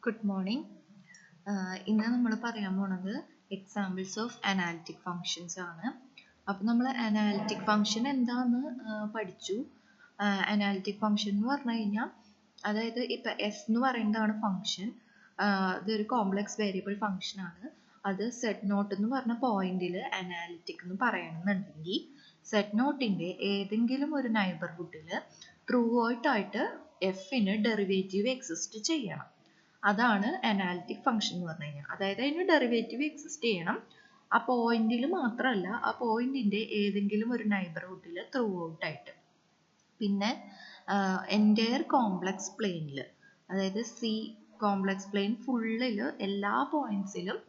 Good morning. ഇന്ന് നമ്മൾ പറയാൻ പോണത് എക്സാമ്പിൾസ് ഓഫ് അനാലിറ്റിക് ഫങ്ഷൻസ് ആണ്. അപ്പോൾ നമ്മൾ അനാലിറ്റിക് ഫങ്ഷൻ എന്താന്ന് പഠിച്ചു. അനാലിറ്റിക് ഫങ്ഷൻ എന്ന് പറഞ്ഞു കഴിഞ്ഞാൽ അതായത് ഇപ്പം എഫ് എന്ന് പറയുന്നതാണ് ഫങ്ഷൻ. ഇതൊരു കോംപ്ലക്സ് വേരിയബിൾ ഫങ്ഷൻ ആണ്. അത് സെറ്റ് നോട്ട് എന്ന് പറഞ്ഞ പോയിന്റിൽ അനാലിറ്റിക് എന്ന് പറയണമെന്നുണ്ടെങ്കിൽ സെറ്റ് നോട്ടിൻ്റെ ഏതെങ്കിലും ഒരു നൈബർഹുഡിൽ ത്രൂ ആയിട്ട് എഫിന് ഡെറിവേറ്റീവ് എക്സിസ്റ്റ് ചെയ്യണം. അതാണ് അനാലിറ്റിക് ഫംഗ്ഷൻ എന്ന് പറഞ്ഞു കഴിഞ്ഞാൽ. അതായത് അതിന് ഡെറിവേറ്റീവ് എക്സിസ്റ്റ് ചെയ്യണം. ആ പോയിന്റിൽ മാത്രമല്ല, ആ പോയിന്റിന്റെ ഏതെങ്കിലും ഒരു നൈബർഹുഡിൽ ത്രൂ ആയിട്ട്. പിന്നെ എൻറ്റയർ കോംപ്ലക്സ് പ്ലെയിനിൽ, അതായത് സി കോംപ്ലക്സ് പ്ലെയിൻ ഫുള്ളിൽ എല്ലാ പോയിന്റ്സിലും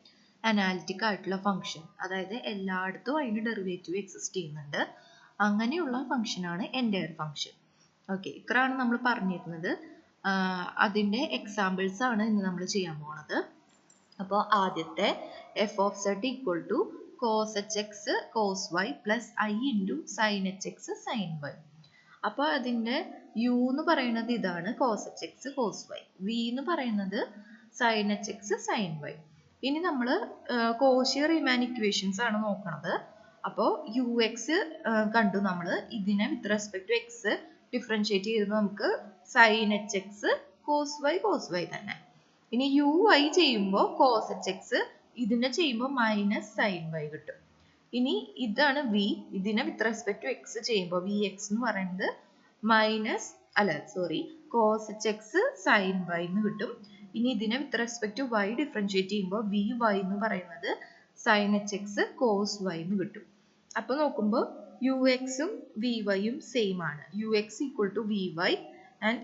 അനാലിറ്റിക് ആയിട്ടുള്ള ഫംഗ്ഷൻ, അതായത് എല്ലായിടത്തും അതിന് ഡെറിവേറ്റീവ് എക്സിസ്റ്റ് ചെയ്യുന്നുണ്ട്. അങ്ങനെയുള്ള ഫംഗ്ഷനാണ് എൻറ്റയർ ഫംഗ്ഷൻ. ഓക്കെ, ഇത്രയാണ് നമ്മൾ പറഞ്ഞിരുന്നത്. അതിൻ്റെ എക്സാമ്പിൾസ് ആണ് ഇന്ന് നമ്മൾ ചെയ്യാൻ പോണത്. അപ്പോൾ ആദ്യത്തെ F of Z equal to cos H X cos Y plus I into sine H X sine Y. അപ്പോൾ അതിൻ്റെ യു എന്ന് പറയുന്നത് ഇതാണ്, cos H X cos Y. V എന്ന് പറയുന്നത് sine H X sine Y. ഇനി നമ്മൾ കോഷി റീമാൻ ഇക്വേഷൻസ് ആണ് നോക്കണത്. അപ്പോൾ യു എക്സ് കണ്ടു നമ്മൾ. ഇതിനെ with respect to X differentiate ചെയ്ത് നമുക്ക് sine H X cos Y തന്നെ. ഇനി യു വൈ ചെയ്യുമ്പോൾ കോസ് എച്ച് എക്സ്, ഇതിനെ ചെയ്യുമ്പോൾ മൈനസ് സൈൻ വൈ കിട്ടും. ഇനി ഇതാണ് വി. ഇതിനെ വിത്ത് റെസ്പെക്ട് ടു എക്സ് ചെയ്യുമ്പോൾ വി എക്സ് എന്ന് പറയുന്നത് cos H X sine Y എന്ന് കിട്ടും. ഇനി ഇതിനെ with respect to Y differentiate ചെയ്യുമ്പോൾ വി വൈ എന്ന് പറയുന്നത് sine H X cos Y എന്ന് കിട്ടും. അപ്പൊ നോക്കുമ്പോൾ യു എക്സും വി വൈയും സെയിം ആണ്. U X equal to V Y and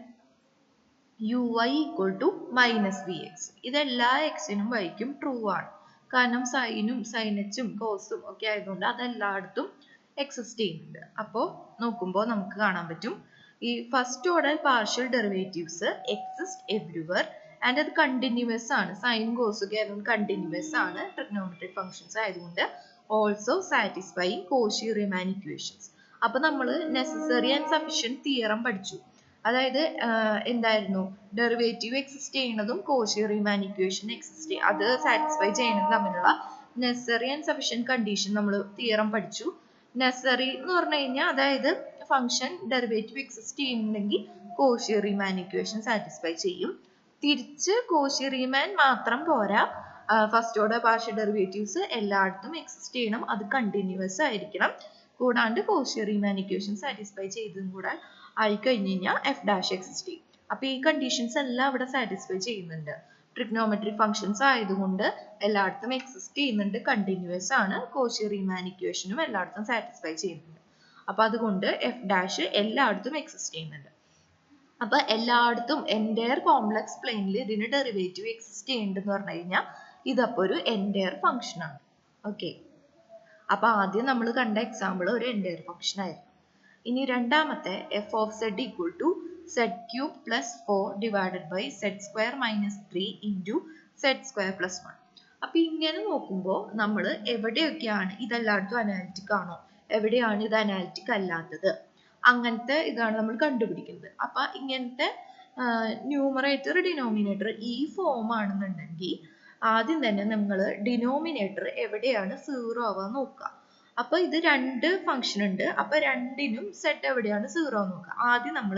U Y equal to minus V X. ഇതെല്ലാ എക്സിനും വൈക്കും ട്രൂ ആണ്. കാരണം സൈനും സൈൻ എച്ചും കോസും ഒക്കെ ആയതുകൊണ്ട് അതെല്ലായിടത്തും എക്സിസ്റ്റ് ചെയ്യുന്നുണ്ട്. അപ്പോൾ നോക്കുമ്പോൾ നമുക്ക് കാണാൻ പറ്റും ഈ first order partial derivatives exist everywhere and അത് കണ്ടിന്യൂസ് ആണ്. സൈൻ കോസ് ഒക്കെ ആയതുകൊണ്ട് കണ്ടിന്യൂസ് ആണ്. ട്രിഗ്നോമെട്രിക് ഫംഗ്ഷൻസ് ആയതുകൊണ്ട് ഓൾസോ സാറ്റിസ്ഫൈങ് കോഷി റീമാൻ ഇക്വേഷൻസ്. അപ്പൊ നമ്മൾ നെസസറി ആൻഡ് സഫിഷ്യന്റ് തിയറം പഠിച്ചു. അതായത് എന്തായിരുന്നു, ഡെറിവേറ്റീവ് എക്സിസ്റ്റ് ചെയ്യുന്നതും കോഷി റീമാൻ ഇക്വേഷൻ അത് സാറ്റിസ്ഫൈ ചെയ്യുന്നതും തമ്മിലുള്ള നെസസറി ആൻഡ് സഫിഷ്യന്റ് കണ്ടീഷൻ നമ്മൾ തിയറം പഠിച്ചു. നെസസറി എന്ന് പറഞ്ഞു കഴിഞ്ഞാൽ അതായത് ഫംഗ്ഷൻ ഡെറിവേറ്റീവ് എക്സിസ്റ്റ് ചെയ്യുന്നുണ്ടെങ്കിൽ കോഷി റീമാൻ ഇക്വേഷൻ സാറ്റിസ്ഫൈ ചെയ്യും. തിരിച്ച് കോഷി റീമാൻ മാത്രം പോരാ, ഫസ്റ്റ് ഓർഡർ പാർഷ്യൽ ഡെറിവേറ്റീവ്സ് എല്ലായിടത്തും എക്സിസ്റ്റ് ചെയ്യണം, അത് കണ്ടിന്യൂസ് ആയിരിക്കണം. കൂടാണ്ട് കോഷി റീമാൻ ഇക്വേഷൻ സാറ്റിസ്ഫൈ ചെയ്തതും കൂടെ ആയി കഴിഞ്ഞ് കഴിഞ്ഞാൽ എഫ് ഡാഷ് എക്സിസ്റ്റ് ചെയ്യും. അപ്പൊ ഈ കണ്ടീഷൻസ് എല്ലാം ഇവിടെ സാറ്റിസ്ഫൈ ചെയ്യുന്നുണ്ട്. ട്രിഗ്നോമെട്രിക് ഫംഗ്ഷൻസ് ആയതുകൊണ്ട് എല്ലായിടത്തും എക്സിസ്റ്റ് ചെയ്യുന്നുണ്ട്, കണ്ടിന്യൂസ് ആണ്. കോഷി റീമാൻ ഇക്വേഷനും എല്ലായിടത്തും സാറ്റിസ്ഫൈ ചെയ്യുന്നുണ്ട്. അപ്പൊ അതുകൊണ്ട് എഫ് ഡാഷ് എല്ലായിടത്തും എക്സിസ്റ്റ് ചെയ്യുന്നുണ്ട്. അപ്പൊ എല്ലായിടത്തും എൻറ്റയർ കോംപ്ലക്സ് പ്ലെയിനിൽ ഇതിന് ഡെറിവേറ്റീവ് എക്സിസ്റ്റ് ചെയ്യുന്നുണ്ടെന്ന് പറഞ്ഞു കഴിഞ്ഞാൽ ഇതപ്പോ ഒരു എൻറ്റയർ ഫംഗ്ഷൻ ആണ്. ഓക്കെ, അപ്പൊ ആദ്യം നമ്മൾ കണ്ട എക്സാമ്പിൾ ഒരു എൻറ്റയർ ഫംഗ്ഷൻ ആയിരുന്നു. ഇനി രണ്ടാമത്തെ F of Z equal to Z cube plus 4 divided by Z square minus 3 into Z square plus 1. അപ്പൊ ഇങ്ങനെ നോക്കുമ്പോൾ നമ്മൾ എവിടെയൊക്കെയാണ് ഇതെല്ലായിടത്തും അനാലിറ്റിക് ആണോ, എവിടെയാണ് ഇത് അനാലിറ്റിക് അല്ലാത്തത്, അങ്ങനത്തെ ഇതാണ് നമ്മൾ കണ്ടുപിടിക്കുന്നത്. അപ്പൊ ഇങ്ങനത്തെ ന്യൂമറേറ്റർ ഡിനോമിനേറ്റർ ഈ ഫോം ആണെന്നുണ്ടെങ്കിൽ ആദ്യം തന്നെ നമ്മൾ ഡിനോമിനേറ്റർ എവിടെയാണ് സീറോ ആവാൻ നോക്കുക. അപ്പൊ ഇത് രണ്ട് ഫംഗ്ഷൻ ഉണ്ട്. അപ്പൊ രണ്ടിനും സെഡ് എവിടെയാണ് സീറോ എന്ന് നോക്കുക. ആദ്യം നമ്മൾ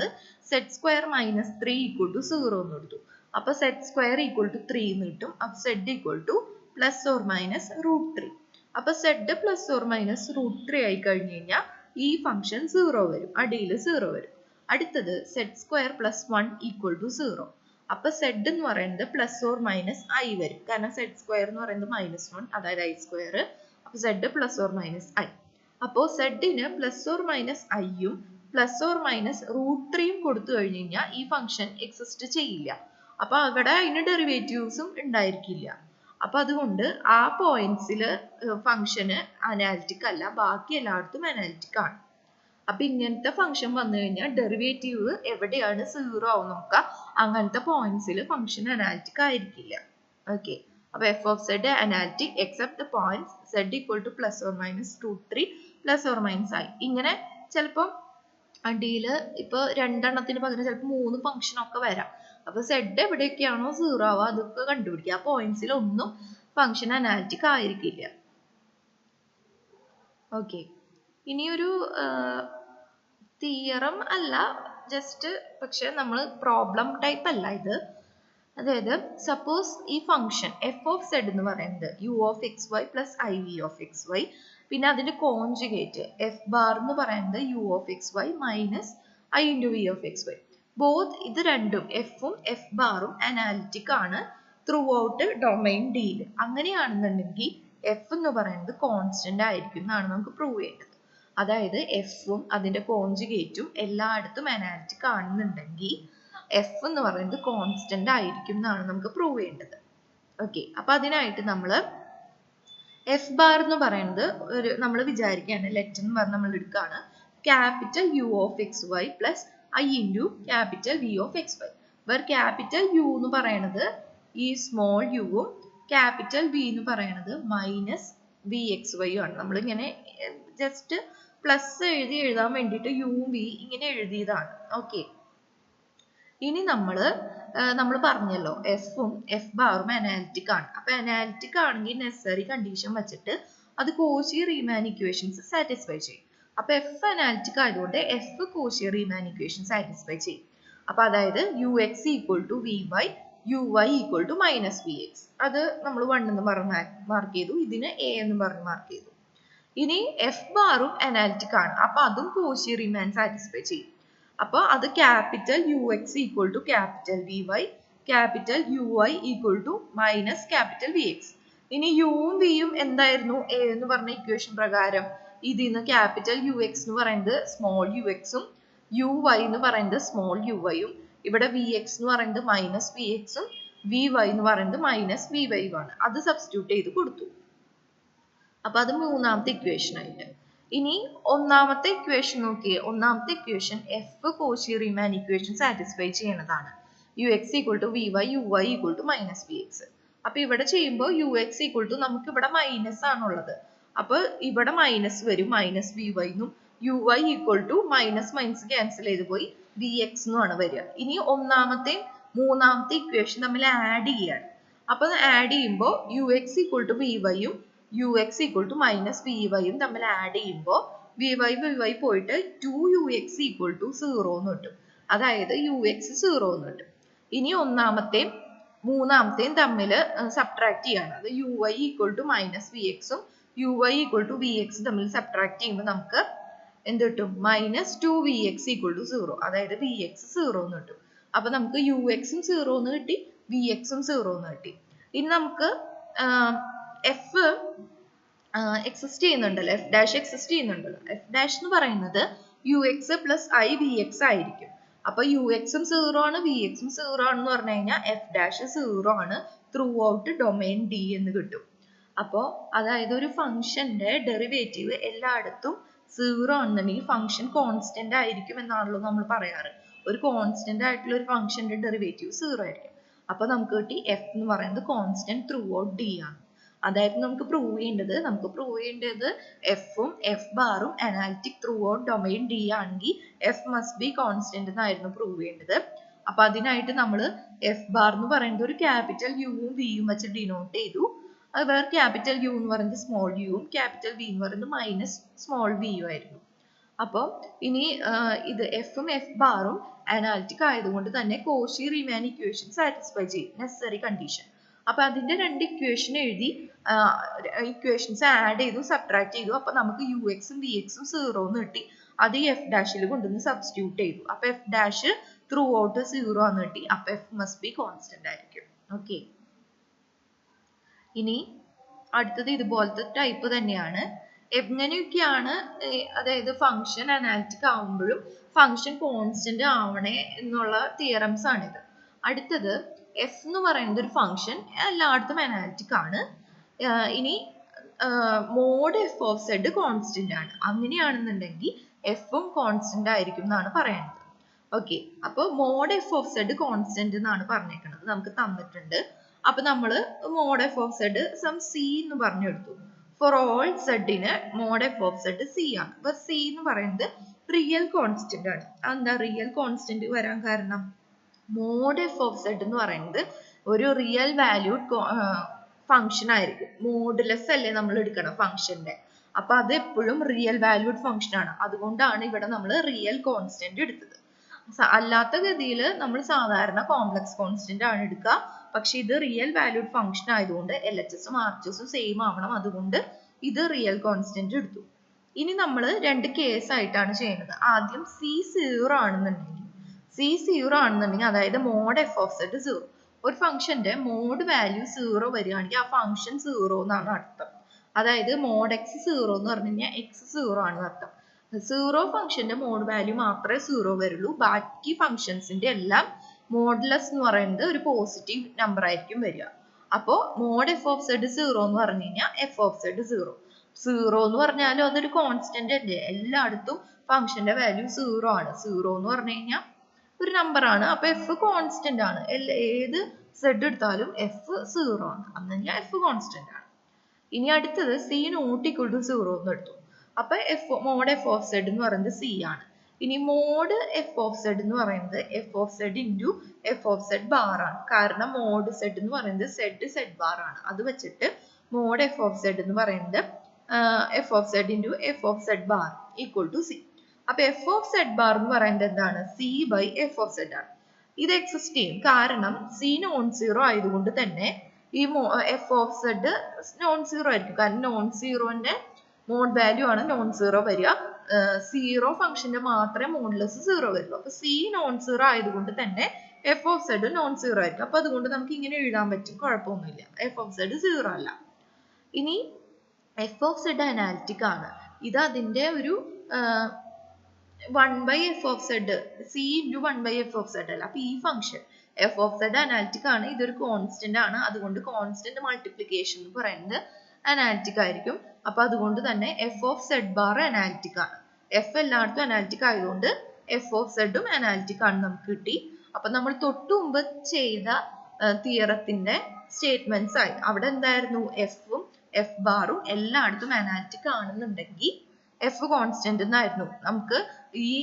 Z square minus 3 equal to 0 എന്ന് എടുത്തു. അപ്പൊ സെഡ് സ്ക്വയർ ഈക്വൽ ടു 3 എന്ന് കിട്ടും. അപ്പൊ Z equal to plus or minus √3. അപ്പൊ സെഡ് പ്ലസ് ഓർ മൈനസ് √3 ആയി കഴിഞ്ഞു കഴിഞ്ഞാൽ ഈ ഫംഗ്ഷൻ 0 വരും, അടിയിൽ 0 വരും. അടുത്തത് Z square plus 1 equal to 0. അപ്പൊ സെഡ് എന്ന് പറയുന്നത് പ്ലസ് ഓർ മൈനസ് ഐ വരും, കാരണം സെഡ് സ്ക്വയർ എന്ന് പറയുന്നത് -1, അതായത് ഐ സ്ക്വയർ. അപ്പൊ Z plus or minus I. അപ്പോൾ സെഡിന് പ്ലസ് ഓർ മൈനസ് ഐയും പ്ലസ് ഓർ മൈനസ് √3യും കൊടുത്തു കഴിഞ്ഞു കഴിഞ്ഞാൽ ഈ ഫംഗ്ഷൻ എക്സിസ്റ്റ് ചെയ്യില്ല. അപ്പൊ അവിടെ അതിന് ഡെറിവേറ്റീവ്സും ഉണ്ടായിരിക്കില്ല. അപ്പൊ അതുകൊണ്ട് ആ പോയിന്റ്സിൽ ഫംഗ്ഷന് അനാലിറ്റിക് അല്ല, ബാക്കി എല്ലായിടത്തും അനാലിറ്റിക് ആണ്. അപ്പൊ ഇങ്ങനത്തെ ഫംഗ്ഷൻ വന്നു കഴിഞ്ഞാൽ ഡെറിവേറ്റീവ് എവിടെയാണ് സീറോ ആവും നോക്കുക. അങ്ങനത്തെ പോയിന്റ്സിൽ ഫംഗ്ഷൻ അനാലിറ്റിക് ആയിരിക്കില്ല. ഓക്കെ, അപ്പൊ F of Z analytic except the points Z equal to plus or minus √3 plus or minus I. ഇങ്ങനെ ചിലപ്പോൾ അടിയിൽ ഇപ്പൊ രണ്ടെണ്ണത്തിന് പകരം ചിലപ്പോൾ 3 ഫംഗ്ഷൻ ഒക്കെ വരാം. അപ്പൊ സെഡ് എവിടെയൊക്കെയാണോ സീറോ ആവുക അതൊക്കെ കണ്ടുപിടിക്കുക. ആ പോയിന്റ്സിൽ ഒന്നും ഫംഗ്ഷൻ അനാലിറ്റിക് ആയിരിക്കില്ല. ഓക്കെ, ഇനിയൊരു തിയറം അല്ല, ജസ്റ്റ് പക്ഷെ നമ്മൾ പ്രോബ്ലം ടൈപ്പ് അല്ല ഇത്. അതായത് സപ്പോസ് ഈ ഫംഗ്ഷൻ എഫ് ഓഫ് സെഡ് എന്ന് പറയുന്നത് U of X Y plus I V of X Y, പിന്നെ അതിന്റെ കോൺജുഗേറ്റ് എഫ് ബാർ എന്ന് പറയുന്നത് U of X Y minus I into V of X Y. Both ഇത് രണ്ടും എഫും എഫ് ബാറും അനാലിറ്റിക് ആണ് ത്രൂ ഔട്ട് ഡൊമൈൻ ഡിയിൽ. അങ്ങനെയാണെന്നുണ്ടെങ്കിൽ എഫ് എന്ന് പറയുന്നത് കോൺസ്റ്റന്റ് ആയിരിക്കും എന്നാണ് നമുക്ക് പ്രൂവ് ചെയ്യേണ്ടത്. അതായത് എഫും അതിന്റെ കോൺജുഗേറ്റും എല്ലായിടത്തും അനാലിറ്റിക് ആണെന്നുണ്ടെങ്കിൽ എഫ് എന്ന് പറയുന്നത് കോൺസ്റ്റന്റ് ആയിരിക്കും എന്നാണ് നമുക്ക് പ്രൂവ് ചെയ്യേണ്ടത്. ഓക്കെ, അപ്പൊ അതിനായിട്ട് നമ്മൾ എഫ് ബാർ എന്ന് പറയുന്നത് ഒരു നമ്മൾ വിചാരിക്കുകയാണ് ലെറ്റ് എന്ന് പറഞ്ഞ് നമ്മൾ എടുക്കുകയാണ് capital U of X Y plus I into capital V of X Y, where capital U എന്ന് പറയുന്നത് ഈ സ്മോൾ യുവും ക്യാപിറ്റൽ വി എന്ന് പറയുന്നത് മൈനസ് വി എക്സ് വൈ ആണ്. നമ്മളിങ്ങനെ ജസ്റ്റ് പ്ലസ് എഴുതാൻ വേണ്ടിയിട്ട് യുവും വി ഇങ്ങനെ എഴുതിയതാണ്. ഓക്കെ, ഇനി നമ്മൾ പറഞ്ഞല്ലോ എഫും എഫ് ബാറും അനാലിറ്റിക് ആണ്. അപ്പൊ അനാലിറ്റിക് ആണെങ്കിൽ നെസസറി കണ്ടീഷൻ വെച്ചിട്ട് അത് കോഷി റീമാൻ ഇക്വേഷൻസ് സാറ്റിസ്ഫൈ ചെയ്യും. അപ്പൊ എഫ് അനാലിറ്റിക് ആയതുകൊണ്ട് f Cauchy Riemann equation satisfy ചെയ്യും. അപ്പൊ അതായത് u X equal to V Y, U Y equal to minus V x. അത് നമ്മൾ 1 എന്ന് പറഞ്ഞ് മാർക്ക് ചെയ്തു, ഇതിന് എ എന്ന് പറഞ്ഞ് മാർക്ക് ചെയ്തു. ഇനി എഫ് ബാറും അനാലിറ്റിക് ആണ്, അപ്പൊ അതും കോഷി റീമാൻ സാറ്റിസ്ഫൈ ചെയ്യും. അപ്പോൾ അത് capital u X equal to capital v y, capital u Y equal to minus capital v x. ഇനി യുവും വിയും എന്തായിരുന്നു എ എന്ന് പറഞ്ഞ ഇക്വേഷൻ പ്രകാരം ഇതിന്ന് ക്യാപിറ്റൽ യു എക്സ് എന്ന് പറയുന്നത് സ്മോൾ യു എക്സും യു വൈ എന്ന് പറയുന്നത് സ്മോൾ യു വൈയും, ഇവിടെ വി എക്സ് എന്ന് പറയുന്നത് മൈനസ് വി എക്സും വി വൈ എന്ന് പറയുന്നത് മൈനസ് വി വൈ ആണ്. അത് സബ്സ്റ്റിറ്റ്യൂട്ട് ചെയ്ത് കൊടുത്തു. അപ്പൊ അത് മൂന്നാമത്തെ ഇക്വേഷൻ ആയിട്ട്. ഇനി ഒന്നാമത്തെ ഇക്വേഷൻ നോക്കിയേ, ഒന്നാമത്തെ equation F Cauchy Riemann equation satisfy ചെയ്യുന്നതാണ്. U X equal to V Y, U Y equal to minus V X. അപ്പൊ ഇവിടെ ചെയ്യുമ്പോൾ യു എക്സ് ഈക്വൽ ടു നമുക്ക് ഇവിടെ മൈനസ് ആണുള്ളത്, അപ്പൊ ഇവിടെ മൈനസ് വരും, മൈനസ് വി വൈ എന്നും u Y equal to minus minus cancel ചെയ്ത് പോയി വി എക്സ് എന്നുമാണ് വരിക. ഇനി ഒന്നാമത്തെ മൂന്നാമത്തെ ഇക്വേഷൻ തമ്മിൽ ആഡ് ചെയ്യാണ്. അപ്പൊ ആഡ് ചെയ്യുമ്പോൾ U X equal to V വൈയും U X equal to minus V വൈയും തമ്മിൽ ആഡ് ചെയ്യുമ്പോൾ വി വൈ പോയിട്ട് 2ux ഈക്വൽ ടു 0 എന്ന് കിട്ടും. അതായത് യു എക്സ് 0 എന്ന് കിട്ടും. ഇനി ഒന്നാമത്തെയും മൂന്നാമത്തെയും തമ്മിൽ സബ്ട്രാക്ട് ചെയ്യാണ്. അത് U Y equal to minus V എക്സും U Y equal to V എക്സും തമ്മിൽ സബ്ട്രാക്ട് ചെയ്യുമ്പോൾ നമുക്ക് എന്ത് കിട്ടും? Minus 2vx equal to 0. അതായത് വി എക്സ് 0 എന്ന് കിട്ടും. അപ്പൊ നമുക്ക് യു എക്സും 0 എന്ന് കിട്ടി, വി എക്സും 0 എന്ന് കിട്ടി. ഇനി നമുക്ക് എഫ് എക്സിസ്റ്റ് ചെയ്യുന്നുണ്ടല്ലോ, എഫ് ഡാഷ് എക്സിസ്റ്റ് ചെയ്യുന്നുണ്ടല്ലോ. എഫ് ഡാഷ് എന്ന് പറയുന്നത് u x plus I v x ആയിരിക്കും. അപ്പൊ യു എക്സും 0 ആണ്, വി എക്സും 0 ആണെന്ന് പറഞ്ഞു കഴിഞ്ഞാൽ എഫ് ഡാഷ് 0 ആണ് ത്രൂ ഔട്ട് ഡൊമൈൻ ഡി എന്ന് കിട്ടും. അപ്പോൾ അതായത് ഒരു ഫംഗ്ഷന്റെ ഡെറിവേറ്റീവ് എല്ലായിടത്തും 0 ആണെന്നുണ്ടെങ്കിൽ ഫംഗ്ഷൻ കോൺസ്റ്റന്റ് ആയിരിക്കും എന്നാണല്ലോ നമ്മൾ പറയാറ്. ഒരു കോൺസ്റ്റന്റ് ആയിട്ടുള്ള ഒരു ഫംഗ്ഷന്റെ ഡെറിവേറ്റീവ് 0 ആയിരിക്കും. അപ്പൊ നമുക്ക് കിട്ടി എഫ് എന്ന് പറയുന്നത് കോൺസ്റ്റന്റ് ത്രൂ ഔട്ട് ഡി ആണ്. അതായത് നമുക്ക് പ്രൂവ് ചെയ്യേണ്ടത് എഫും എഫ് ബാറും analytic throughout domain D ആണെങ്കിൽ എഫ് മസ്റ്റ് ബി കോൺസ്റ്റന്റ് എന്നായിരുന്നു പ്രൂവ് ചെയ്യേണ്ടത്. അപ്പൊ അതിനായിട്ട് നമ്മൾ എഫ് ബാർ എന്ന് പറയുന്നത് ഒരു ക്യാപിറ്റൽ യുവും വിയും വെച്ച് ഡിനോട്ട് ചെയ്തു. അത് വേറെ ക്യാപിറ്റൽ യു എന്ന് പറയുന്നത് സ്മോൾ യുവും ക്യാപിറ്റൽ വി എന്ന് പറയുന്നത് മൈനസ് സ്മോൾ വിയും ആയിരുന്നു. അപ്പോൾ ഇനി ഇത് എഫും എഫ് ബാറും അനാലിറ്റിക് ആയതുകൊണ്ട് തന്നെ കോഷി റീമാൻ ഇക്വേഷൻ സാറ്റിസ്ഫൈ ചെയ്യും, നെസസറി കണ്ടീഷൻ. അപ്പൊ അതിന്റെ രണ്ട് ഇക്വേഷൻ എഴുതി ഇക്വേഷൻസ് ആഡ് ചെയ്തു, സബ്ട്രാക്ട് ചെയ്തു. അപ്പൊ നമുക്ക് യു എക്സും വി എക്സും 0 എന്ന് കിട്ടി. അത് എഫ് ഡാഷിൽ കൊണ്ടുവന്ന് സബ്സ്റ്റിറ്റ്യൂട്ട് ചെയ്തു. അപ്പൊ എഫ് ഡാഷ് ത്രൂ ഔട്ട് 0 എന്ന് കിട്ടി. അപ്പൊ എഫ് മസ്റ്റ് ബി കോൺസ്റ്റന്റ് ആയിരിക്കും. ഓക്കെ, ഇനി അടുത്തത് ഇതുപോലത്തെ ടൈപ്പ് തന്നെയാണ്. എങ്ങനെയൊക്കെയാണ് അതായത് ഫംഗ്ഷൻ അനാലിറ്റിക് ആവുമ്പോഴും ഫംഗ്ഷൻ കോൺസ്റ്റന്റ് ആവണേ എന്നുള്ള തിയറംസ് ആണിത്. അടുത്തത് എഫ് എന്ന് പറയുന്നത് ഒരു ഫംഗ്ഷൻ എല്ലായിടത്തും അനാലിറ്റിക് ആണ്. ഇനി mod F of Z constant ആണ്. അങ്ങനെയാണെന്നുണ്ടെങ്കിൽ എഫും കോൺസ്റ്റന്റ് ആയിരിക്കും എന്നാണ് പറയുന്നത്. ഓക്കെ, അപ്പൊ mod F of Z constant എന്നാണ് പറഞ്ഞേക്കുന്നത്, നമുക്ക് തന്നിട്ടുണ്ട്. അപ്പൊ നമ്മള് mod F of Z some C എന്ന് പറഞ്ഞെടുത്തു. ഫോർ ഓൾ സെഡിന് mod F of Z C ആണ്. അപ്പൊ സി എന്ന് പറയുന്നത് റിയൽ കോൺസ്റ്റന്റ് ആണ്. എന്താ റിയൽ കോൺസ്റ്റന്റ് വരാൻ കാരണം? മോഡ് എഫ് ഓഫ് സെഡ് എന്ന് പറയുന്നത് ഒരു റിയൽ വാല്യൂഡ് ഫംഗ്ഷൻ ആയിരിക്കും. മോഡുലസ് അല്ലേ നമ്മൾ എടുക്കണം ഫംഗ്ഷന്റെ. അപ്പൊ അത് എപ്പോഴും റിയൽ വാല്യൂഡ് ഫംഗ്ഷൻ ആണ്. അതുകൊണ്ടാണ് ഇവിടെ നമ്മൾ റിയൽ കോൺസ്റ്റന്റ് എടുത്തത്. അല്ലാത്ത ഗതിയിൽ നമ്മൾ സാധാരണ കോംപ്ലക്സ് കോൺസ്റ്റന്റ് ആണ് എടുക്കുക. പക്ഷെ ഇത് റിയൽ വാല്യൂഡ് ഫംഗ്ഷൻ ആയതുകൊണ്ട് LHS ഉം RHS ഉം സെയിം ആവണം. അതുകൊണ്ട് ഇത് റിയൽ കോൺസ്റ്റന്റ് എടുത്തു. ഇനി നമ്മൾ രണ്ട് കേസ് ആയിട്ടാണ് ചെയ്യുന്നത്. ആദ്യം C0 ആണെന്നുണ്ടെങ്കിൽ അതായത് മോഡ് എഫ് ഓഫ് സെഡ് 0. ഒരു ഫംഗ്ഷന്റെ മോഡ് വാല്യൂ 0 വരികയാണെങ്കിൽ ആ ഫംഗ്ഷൻ 0 എന്നാണ് അർത്ഥം. അതായത് മോഡ് എക്സ് 0 എന്ന് പറഞ്ഞു കഴിഞ്ഞാൽ എക്സ് 0 ആണെന്ന് അർത്ഥം. 0 ഫംഗ്ഷന്റെ മോഡ് വാല്യൂ മാത്രമേ 0 വരുള്ളൂ. ബാക്കി ഫംഗ്ഷൻസിന്റെ എല്ലാം മോഡുലസ് എന്ന് പറയുന്നത് ഒരു പോസിറ്റീവ് നമ്പർ ആയിരിക്കും വരിക. അപ്പോൾ മോഡ് എഫ് ഓഫ് സെഡ് 0 എന്ന് പറഞ്ഞു കഴിഞ്ഞാൽ എഫ് ഓഫ് സെഡ് 0. 0 എന്ന് പറഞ്ഞാലും അതൊരു കോൺസ്റ്റന്റ് അല്ലേ. എല്ലായിടത്തും ഫംഗ്ഷന്റെ വാല്യൂ 0 ആണ്. 0 എന്ന് പറഞ്ഞു കഴിഞ്ഞാൽ ഒരു നമ്പർ ആണ്. അപ്പൊ എഫ് കോൺസ്റ്റന്റ് ആണ്. ഏത് സെഡ് എടുത്താലും എഫ് 0 ആണ്. അന്ന് കഴിഞ്ഞാൽ എഫ് കോൺസ്റ്റന്റ് ആണ്. ഇനി അടുത്തത് സി നോട്ട് ഈക്വൽ ടു 0 എന്ന് എടുത്തു. അപ്പൊ മോഡ് എഫ് ഓഫ് സെഡ് എന്ന് പറയുന്നത് സി ആണ്. ഇനി മോഡ് എഫ് ഓഫ് സെഡ് എന്ന് പറയുന്നത് f of z into f of z bar ആണ്. കാരണം മോഡ് സെഡ് എന്ന് പറയുന്നത് സെഡ് ബാർ ആണ്. അത് വെച്ചിട്ട് മോഡ് എഫ് ഓഫ് സെഡ് എന്ന് പറയുന്നത് f of z into f of z bar equal to c. അപ്പൊ എഫ് ഓഫ് സെഡ് ബാർ എന്ന് പറയുന്നത് എന്താണ്? C by f of z ആണ്. ഇത് എക്സിസ്റ്റ് ചെയ്യും. കാരണം സി നോൺ സീറോ ആയതുകൊണ്ട് തന്നെ ഈ f of z non zero ആയിരിക്കും. കാരണം നോൺ സീറോന്റെ മോഡ് വാല്യൂ ആണ് നോൺ സീറോ വരിക. സീറോ ഫംഗ്ഷന്റെ മാത്രമേ മോഡുലസ് 0 വരുള്ളൂ. അപ്പൊ സി നോൺ സീറോ ആയതുകൊണ്ട് തന്നെ f of z non zero ആയിരിക്കും. അപ്പൊ അതുകൊണ്ട് നമുക്ക് ഇങ്ങനെ എഴുതാൻ പറ്റും, കുഴപ്പമൊന്നുമില്ല. എഫ് ഓഫ് സെഡ് 0 അല്ല. ഇനി എഫ് ഓഫ് സെഡ് അനാലിറ്റിക് ആണ്. ഇത് അതിന്റെ ഒരു 1 by f of z, c into 1 by f of z അല്ല. അപ്പൊ ഈ function f of z analytic ആണ്. ഇതൊരു കോൺസ്റ്റന്റ് ആണ്. അതുകൊണ്ട് കോൺസ്റ്റന്റ് മൾട്ടിപ്ലിക്കേഷൻ എന്ന് പറയുന്നത് അനാലിറ്റിക് ആയിരിക്കും. അപ്പൊ അതുകൊണ്ട് തന്നെ f of z bar analytic ആണ്. f എല്ലായിടത്തും അനാലിറ്റിക് ആയതുകൊണ്ട് f of z ഉം അനാലിറ്റിക് ആണ് നമുക്ക് കിട്ടി. അപ്പൊ നമ്മൾ തൊട്ടു മുമ്പ് ചെയ്ത തിയറത്തിന്റെ സ്റ്റേറ്റ്മെന്റ്സ് ആയി. അവിടെ എന്തായിരുന്നു? എഫും എഫ് ബാറും എല്ലായിടത്തും അനാലിറ്റിക് ആണെന്നുണ്ടെങ്കിൽ എഫ് കോൺസ്റ്റന്റ് എന്നായിരുന്നു. നമുക്ക് ഈ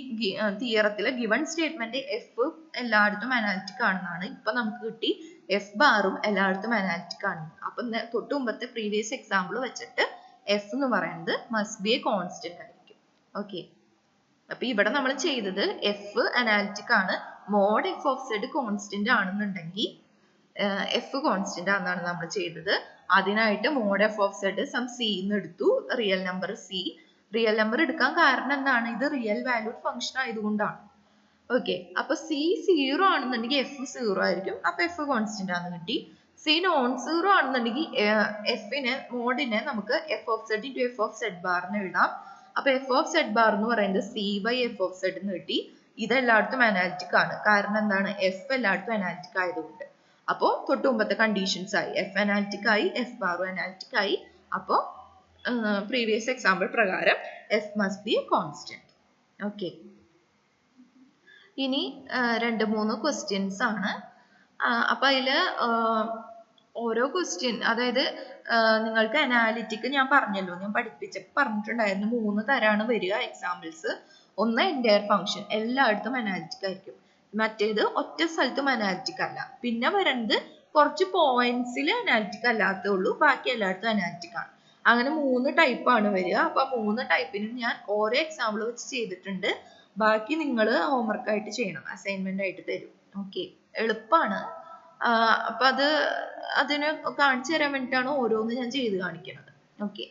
തിയറത്തിലെ ഗിവൺ സ്റ്റേറ്റ്മെന്റ് എഫ് എല്ലായിടത്തും അനാലിറ്റിക് ആണെന്നാണ്. ഇപ്പൊ നമുക്ക് കിട്ടി എഫ് ബാറും എല്ലായിടത്തും അനാലിറ്റിക് ആണ്. അപ്പൊ തൊട്ട് മുമ്പത്തെ പ്രീവിയസ് എക്സാമ്പിൾ വെച്ചിട്ട് എഫ് എന്ന് പറയുന്നത് മസ്റ്റ് ബി എ കോൺസ്റ്റന്റ് ആയിരിക്കും. ഓക്കെ. അപ്പൊ ഇവിടെ നമ്മൾ ചെയ്തത് എഫ് അനാലിറ്റിക് ആണ്. Mod F of Z constant ആണെന്നുണ്ടെങ്കിൽ എഫ് കോൺസ്റ്റന്റ് ആണെന്നാണ് നമ്മൾ ചെയ്തത്. അതിനായിട്ട് mod F of Z some C എന്ന് എടുത്തു. Real number c. Real number എടുക്കാൻ കാരണം എന്താണ്? ഇത് റിയൽ വാല്യൂഡ് ഫംഗ്ഷൻ ആയതുകൊണ്ടാണ്. ഓക്കെ. അപ്പൊ സി 0 ആണെന്നുണ്ടെങ്കിൽ എഫ് 0 ആയിരിക്കും. അപ്പൊ എഫ് കോൺസ്റ്റന്റ് ആണെന്ന് കിട്ടി. സി നോൺ സീറോ ആണെന്നുണ്ടെങ്കിൽ മോഡിനെ നമുക്ക് f of z into f of z ബാറിന് എഴുതാം. അപ്പൊ എഫ് ഓഫ് സെഡ് ബാർ എന്ന് പറയുന്നത് c by f of Z എന്ന് കിട്ടി. ഇത് എല്ലായിടത്തും അനാലിറ്റിക് ആണ്. കാരണം എന്താണ്? എഫ് എല്ലായിടത്തും അനാലിറ്റിക് ആയതുകൊണ്ട്. അപ്പോ തൊട്ട് മുമ്പത്തെ കണ്ടീഷൻസ് ആയി. എഫ് അനാലിറ്റിക് ആയി, എഫ് ബാറും അനാലിറ്റിക് ആയി. അപ്പോ പ്രീവിയസ് എക്സാമ്പിൾ പ്രകാരം F must be a constant. Okay. ഇനി 2-3 ക്വസ്റ്റ്യൻസ് ആണ്. അപ്പൊ അതില് ഓരോ ക്വസ്റ്റ്യൻ, അതായത് നിങ്ങൾക്ക് അനാലിറ്റിക് ഞാൻ പറഞ്ഞല്ലോ, ഞാൻ പറഞ്ഞിട്ടുണ്ടായിരുന്നു 3 തരാണ് വരിക എക്സാമ്പിൾസ്. ഒന്ന് എൻറ്റയർ ഫംഗ്ഷൻ എല്ലായിടത്തും അനാലിറ്റിക് ആയിരിക്കും. മറ്റേത് ഒറ്റ സ്ഥലത്തും അനാലിറ്റിക് അല്ല. പിന്നെ വരുന്നത് കുറച്ച് പോയിന്റ്സിൽ അനാലിറ്റിക് അല്ലാത്തേ ഉള്ളൂ, ബാക്കി എല്ലായിടത്തും അനാലിറ്റിക് ആണ്. അങ്ങനെ 3 ടൈപ്പാണ് വരിക. അപ്പൊ 3 ടൈപ്പിനും ഞാൻ ഓരോ എക്സാമ്പിൾ വെച്ച് ചെയ്തിട്ടുണ്ട്. ബാക്കി നിങ്ങൾ ഹോംവർക്ക് ആയിട്ട് ചെയ്യണം, അസൈൻമെന്റ് ആയിട്ട് തരും. ഓക്കെ. എളുപ്പമാണ്. അപ്പൊ അതിന് കാണിച്ചു തരാൻ വേണ്ടിയിട്ടാണ് ഓരോന്ന് ഞാൻ ചെയ്ത് കാണിക്കുന്നത്. ഓക്കെ.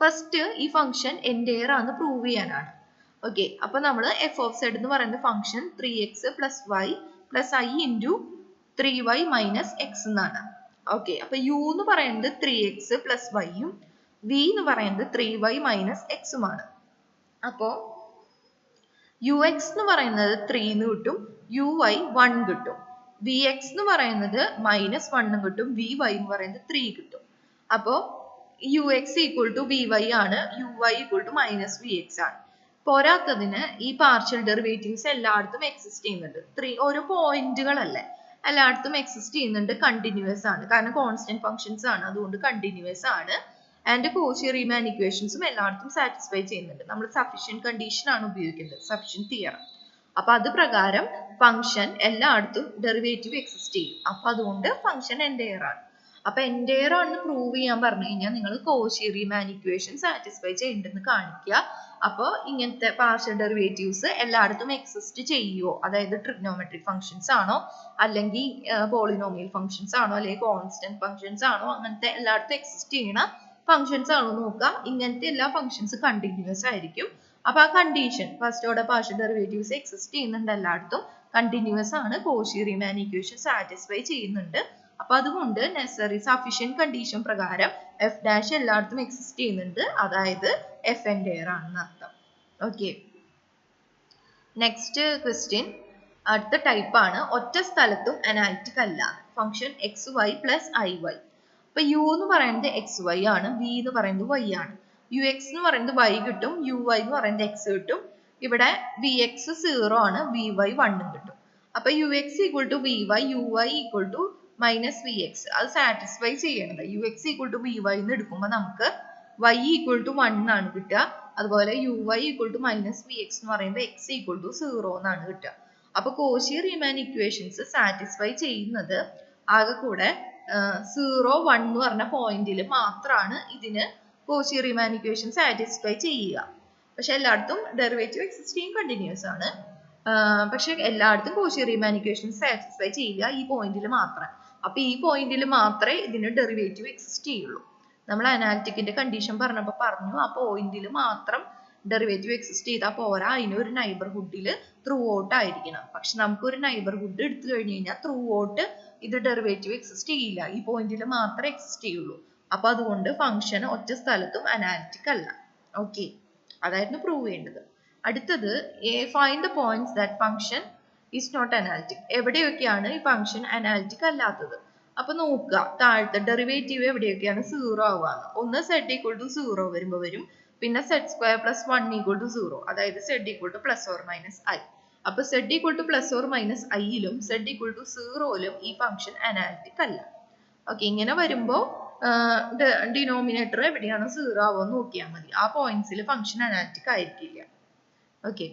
ഫസ്റ്റ് ഈ ഫംഗ്ഷൻ എൻറ്റയർ ആണെന്ന് പ്രൂവ് ചെയ്യാനാണ്. ഓക്കെ. അപ്പൊ നമ്മൾ എഫ് ഓഫ് സെഡ് എന്ന് പറയുന്ന function 3x + y + i into 3y - x എന്നാണ്. ഓക്കെ. അപ്പൊ u എന്ന് പറയുന്നത് 3x + y ഉം v എന്ന് പറയുന്നത് 3y - x ഉമാണ്. അപ്പോ ux എന്ന് പറയുന്നത് 3 എന്ന് കിട്ടും, uy 1 കിട്ടും, vx എന്ന് പറയുന്നത് -1 കിട്ടും, vy എന്ന് പറയുന്നത് 3 കിട്ടും. അപ്പോ ux = vy ആണ്, uy = -vx ആണ്. പോരാത്തതിന് ഈ പാർഷ്യൽ ഡെറിവേറ്റീവ്സ് എല്ലായിടത്തും എക്സിസ്റ്റ് ചെയ്യുന്നുണ്ട്. ഓരോ പോയിന്റുകളല്ലേ, എല്ലായിടത്തും എക്സിസ്റ്റ് ചെയ്യുന്നുണ്ട്. കണ്ടിന്യൂസ് ആണ്, കാരണം കോൺസ്റ്റന്റ് ഫംഗ്ഷൻസ് ആണ്, അതുകൊണ്ട് കണ്ടിന്യൂസ് ആണ്. ആൻഡ് കോഷി റീമാൻ ഇക്വേഷൻസും എല്ലായിടത്തും സാറ്റിസ്ഫൈ ചെയ്യുന്നുണ്ട്. നമ്മൾ സഫിഷ്യന്റ് കണ്ടീഷൻ ആണ് ഉപയോഗിക്കുന്നത്, സഫിഷ്യന്റ് തിയറം. അപ്പൊ അത് പ്രകാരം ഫംഗ്ഷൻ എല്ലായിടത്തും ഡെറിവേറ്റീവ് എക്സിസ്റ്റ് ചെയ്യും. അപ്പൊ അതുകൊണ്ട് ഫംഗ്ഷൻ എൻഡയർ ആണ്. അപ്പൊ എൻഡയർ ആണെന്ന് പ്രൂവ് ചെയ്യാൻ പറഞ്ഞു കഴിഞ്ഞാൽ നിങ്ങൾ കോഷി റീമാൻ ഇക്വേഷൻ സാറ്റിസ്ഫൈ ചെയ്യേണ്ടെന്ന് കാണിക്കുക. അപ്പോൾ ഇങ്ങനത്തെ പാർഷ്യൽ ഡെറിവേറ്റീവ്സ് എല്ലായിടത്തും എക്സിസ്റ്റ് ചെയ്യുമോ, അതായത് ട്രിഗ്നോമെട്രിക് ഫംഗ്ഷൻസ് ആണോ, അല്ലെങ്കിൽ പോളിനോമിയൽ ഫംഗ്ഷൻസ് ആണോ, അല്ലെങ്കിൽ കോൺസ്റ്റന്റ് ഫംഗ്ഷൻസ് ആണോ, അങ്ങനത്തെ എല്ലായിടത്തും എക്സിസ്റ്റ് ചെയ്യണ ഫംഗ്ഷൻസ് ആണോ നോക്കുക. ഇങ്ങനത്തെ എല്ലാ ഫംഗ്ഷൻസ് കണ്ടിന്യൂസ് ആയിരിക്കും. അപ്പൊ ആ condition first order partial derivatives exist ചെയ്യുന്നുണ്ട് എല്ലായിടത്തും, കണ്ടിന്യൂസ് ആണ്, കോഷി റീമാൻ ഇക്വേഷൻ സാറ്റിസ്ഫൈ ചെയ്യുന്നുണ്ട്. അപ്പൊ അതുകൊണ്ട് നെസസറി സഫിഷ്യന്റ് കണ്ടീഷൻ പ്രകാരം എഫ് ഡാഷ് എല്ലായിടത്തും എക്സിസ്റ്റ് ചെയ്യുന്നുണ്ട്, അതായത് എഫ് എൻഡയർ ആണെന്ന് അർത്ഥം. ഓക്കെ, നെക്സ്റ്റ് ക്വസ്റ്റ്യൻ അടുത്ത ടൈപ്പ് ആണ്. ഒറ്റ സ്ഥലത്തും അനാലിറ്റിക് അല്ല function x Y plus i y. അപ്പൊ യു എന്ന് പറയുന്നത് എക്സ് വൈ ആണ്, വി എന്ന് പറയുന്നത് വൈ ആണ്. യു എക്സ് എന്ന് പറയുന്നത് വൈ കിട്ടും, യു വൈ എന്ന് പറയുന്നത് എക്സ് കിട്ടും. ഇവിടെ വി എക്സ് 0 ആണ്, വി വൈ 1 കിട്ടും. അപ്പൊ u X equal to V Y, U Y equal to minus V x, അത് സാറ്റിസ്ഫൈ ചെയ്യണത്. U X equal to V Y എന്ന് എടുക്കുമ്പോൾ നമുക്ക് വൈ ഈക്വൽ ടു 1 ആണ് കിട്ടുക. അതുപോലെ u Y equal to minus V X എന്ന് പറയുമ്പോൾ എക്സ് ഈക്വൽ ടു 0 എന്നാണ് കിട്ടുക. അപ്പൊ കോഷി റീമാൻ ഇക്വേഷൻസ് സാറ്റിസ്ഫൈ ചെയ്യുന്നത് ആകെ കൂടെ 0, 1 എന്ന് പറഞ്ഞ പോയിന്റിൽ മാത്രമാണ് ഇതിന് കോഷി റീമാൻ ഇക്വേഷൻ സാറ്റിസ്ഫൈ ചെയ്യുക. പക്ഷെ എല്ലായിടത്തും ഡെറിവേറ്റീവ് എക്സിസ്റ്റ് ചെയ്യും, കണ്ടിന്യൂസ് ആണ്. പക്ഷെ എല്ലായിടത്തും കോഷി റീമാൻ ഇക്വേഷൻ സാറ്റിസ്ഫൈ ചെയ്യില്ല, ഈ പോയിന്റിൽ മാത്രം. അപ്പൊ ഈ പോയിന്റിൽ മാത്രമേ ഇതിന് ഡെറിവേറ്റീവ് എക്സിസ്റ്റ് ചെയ്യുള്ളൂ. നമ്മൾ അനാലിറ്റിക്കിന്റെ കണ്ടീഷൻ പറഞ്ഞപ്പോൾ പറഞ്ഞു ആ പോയിന്റിൽ മാത്രം ഡെറിവേറ്റീവ് എക്സിസ്റ്റ് ചെയ്താൽ പോരാ, അതിനൊരു നൈബർഹുഡിൽ ത്രൂ ഔട്ട് ആയിരിക്കണം. പക്ഷെ നമുക്കൊരു നൈബർഹുഡ് എടുത്തു കഴിഞ്ഞു കഴിഞ്ഞാൽ ത്രൂ ഔട്ട് ഇത് ഡെറിവേറ്റീവ് എക്സിസ്റ്റ് ചെയ്യില്ല, ഈ പോയിന്റിൽ മാത്രമേ എക്സിസ്റ്റ് ചെയ്യുള്ളൂ. അപ്പൊ അതുകൊണ്ട് ഫംഗ്ഷൻ ഒറ്റ സ്ഥലത്തും അനാലിറ്റിക് അല്ല. ഓക്കെ, അതായിരുന്നു പ്രൂവ് ചെയ്യേണ്ടത്. അടുത്തത് find the points that function is not analytic. എവിടെയൊക്കെയാണ് ഈ ഫംഗ്ഷൻ അനാലിറ്റിക് അല്ലാത്തത്? അപ്പൊ നോക്കുക, താഴത്തെ ഡെറിവേറ്റീവ് എവിടെയൊക്കെയാണ് 0 ആവുകയാണ്. ഒന്ന് z ഈക്വൽ ടു 0 വരുമ്പോൾ വരും, പിന്നെ z² പ്ലസ് 1 ഈക്വൽ ടു 0, അതായത് z equal to plus or minus I. അപ്പൊ z equal to plus or minus ഐയിലും z ഈക്വൽ ടു 0യിലും ഈ ഫംഗ്ഷൻ അനാലിറ്റിക് അല്ല. ഓക്കെ, ഇങ്ങനെ വരുമ്പോൾ ഡിനോമിനേറ്റർ എവിടെയാണ് 0 ആവുക നോക്കിയാൽ മതി. ആ പോയിന്റ്സിൽ ഫംഗ്ഷൻ അനാലിറ്റിക് ആയിരിക്കില്ല. ഓക്കെ,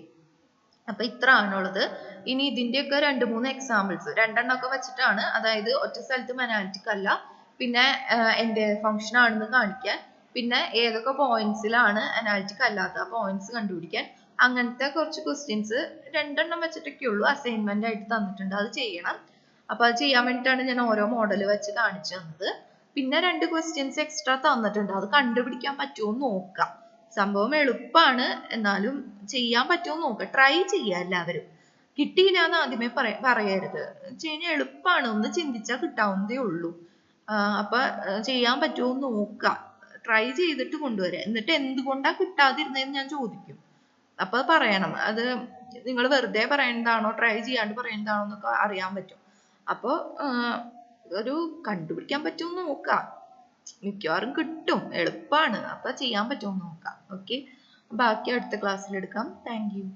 അപ്പൊ ഇത്ര ആണുള്ളത്. ഇനി ഇതിന്റെയൊക്കെ 2-3 എക്സാമ്പിൾസ്, രണ്ടെണ്ണമൊക്കെ വെച്ചിട്ടാണ്, അതായത് ഒറ്റ സ്ഥലത്തും അനാലിറ്റിക് അല്ല, പിന്നെ എന്റെ ഫംഗ്ഷൻ ആണെന്ന് കാണിക്കാൻ, പിന്നെ ഏതൊക്കെ പോയിന്റ്സിലാണ് അനാലിറ്റിക് അല്ലാത്ത ആ പോയിന്റ്സ് കണ്ടുപിടിക്കാൻ. അങ്ങനത്തെ കുറച്ച് ക്വസ്റ്റ്യൻസ് 2 വെച്ചിട്ടൊക്കെ ഉള്ളൂ, അസൈൻമെന്റ് ആയിട്ട് തന്നിട്ടുണ്ട്, അത് ചെയ്യണം. അപ്പൊ അത് ചെയ്യാൻ വേണ്ടിയിട്ടാണ് ഞാൻ ഓരോ മോഡൽ വെച്ച് കാണിച്ചു തന്നത്. പിന്നെ 2 ക്വസ്റ്റ്യൻസ് എക്സ്ട്രാ തന്നിട്ടുണ്ട്, അത് കണ്ടുപിടിക്കാൻ പറ്റുമോ നോക്കാം. സംഭവം എളുപ്പമാണ്, എന്നാലും ചെയ്യാൻ പറ്റുമോ നോക്കാം, ട്രൈ ചെയ്യാം എല്ലാവരും. കിട്ടിയില്ല എന്ന് ആദ്യമേ പറയരുത്. കഴിഞ്ഞാൽ എളുപ്പമാണ്, ഒന്ന് ചിന്തിച്ചാൽ കിട്ടാവുന്നതേ ഉള്ളൂ. അപ്പൊ ചെയ്യാൻ പറ്റുമോ നോക്കാം, ട്രൈ ചെയ്തിട്ട് കൊണ്ടുവരാം. എന്നിട്ട് എന്തുകൊണ്ടാ കിട്ടാതിരുന്നതെന്ന് ഞാൻ ചോദിക്കും, അപ്പൊ പറയണം. അത് നിങ്ങൾ വെറുതെ പറയുന്നതാണോ ട്രൈ ചെയ്യാണ്ട് പറയുന്നതാണോ എന്നൊക്കെ അറിയാൻ പറ്റും. അപ്പോൾ ഒരു കണ്ടുപിടിക്കാൻ പറ്റുമോ നോക്കാം, മിക്കവാറും കിട്ടും, എളുപ്പമാണ്. അപ്പൊ ചെയ്യാൻ പറ്റുമോ നോക്കാം. ഓക്കെ, ബാക്കി അടുത്ത ക്ലാസ്സിൽ എടുക്കാം. Thank you.